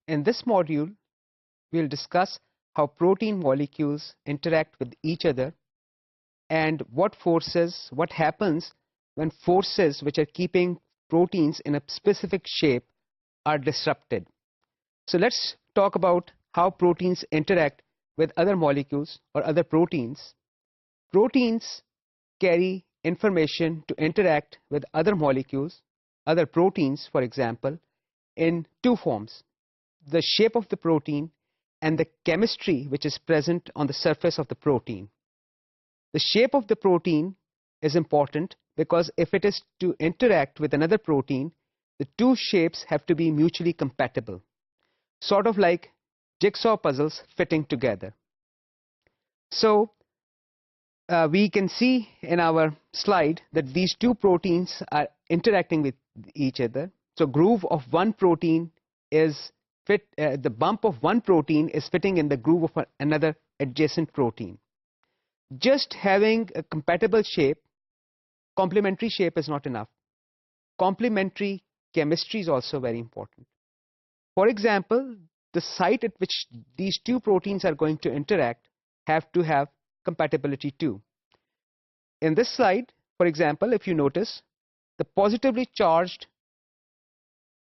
In this module, we'll discuss how protein molecules interact with each other and what happens when forces which are keeping proteins in a specific shape are disrupted. So let's talk about how proteins interact with other molecules or other proteins. Proteins carry information to interact with other molecules, other proteins, for example, in two forms: the shape of the protein and the chemistry which is present on the surface of the protein. The shape of the protein is important because if it is to interact with another protein, the two shapes have to be mutually compatible, sort of like jigsaw puzzles fitting together. So we can see in our slide that these two proteins are interacting with each other. So groove of one protein is the bump of one protein is fitting in the groove of another adjacent protein. Just having a compatible shape, complementary shape, is not enough. Complementary chemistry is also very important. For example, the site at which these two proteins are going to interact have to have compatibility too. In this slide, for example, if you notice, the positively charged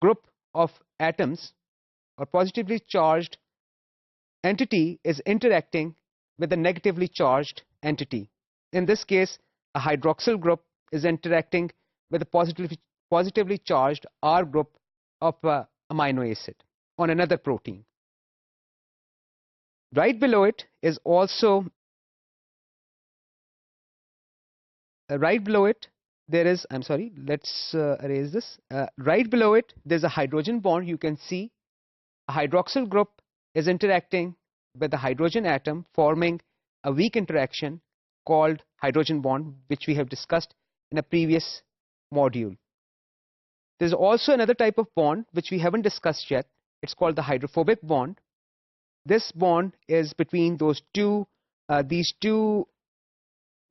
group of atoms or positively charged entity is interacting with a negatively charged entity. In this case, a hydroxyl group is interacting with a positively charged R group of amino acid on another protein. Right below it is also right below it there is, I'm sorry, let's erase this. Right below it there's a hydrogen bond. You can see a hydroxyl group is interacting with the hydrogen atom, forming a weak interaction called hydrogen bond, which we have discussed in a previous module. There's also another type of bond which we haven't discussed yet. It's called the hydrophobic bond. This bond is between these two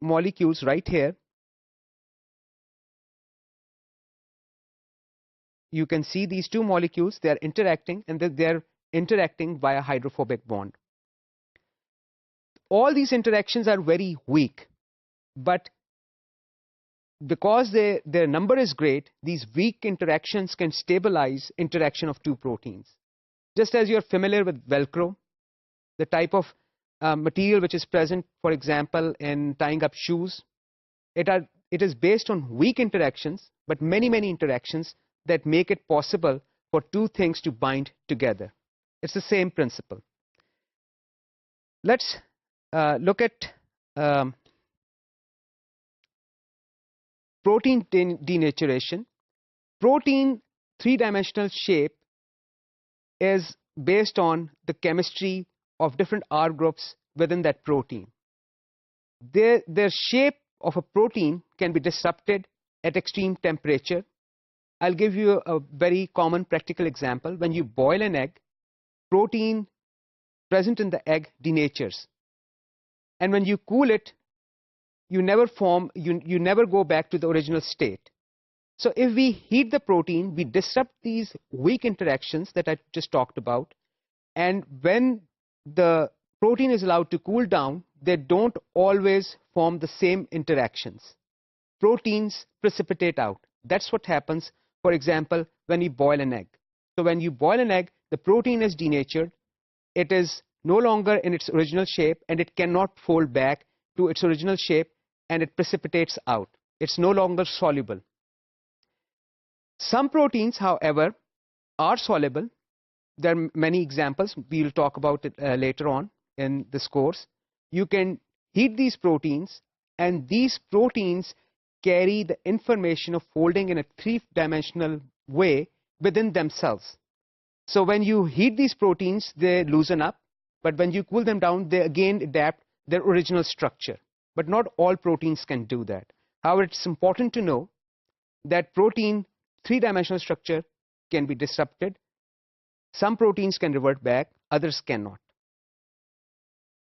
molecules right here. You can see these two molecules, they are interacting, and they're interacting via hydrophobic bond. All these interactions are very weak, but because their number is great, these weak interactions can stabilize interaction of two proteins. Just as you're familiar with Velcro, the type of material which is present, for example, in tying up shoes, it is based on weak interactions, but many interactions that make it possible for two things to bind together. It's the same principle. Let's look at protein denaturation. Protein three-dimensional shape is based on the chemistry of different R groups within that protein. Their shape of a protein can be disrupted at extreme temperature. I'll give you a very common practical example. When you boil an egg, protein present in the egg denatures, and when you cool it, you never go back to the original state. So if we heat the protein, we disrupt these weak interactions that I just talked about, and when the protein is allowed to cool down, they don't always form the same interactions. Proteins precipitate out. That's what happens, for example, when we boil an egg. So when you boil an egg, the protein is denatured. It is no longer in its original shape, and it cannot fold back to its original shape, and it precipitates out. It's no longer soluble. Some proteins, however, are soluble. There are many examples. We'll talk about it later on in this course. You can heat these proteins, and these proteins carry the information of folding in a three-dimensional way within themselves. So when you heat these proteins, they loosen up, but when you cool them down, they again adapt their original structure. But not all proteins can do that. However, it's important to know that protein three-dimensional structure can be disrupted. Some proteins can revert back, others cannot.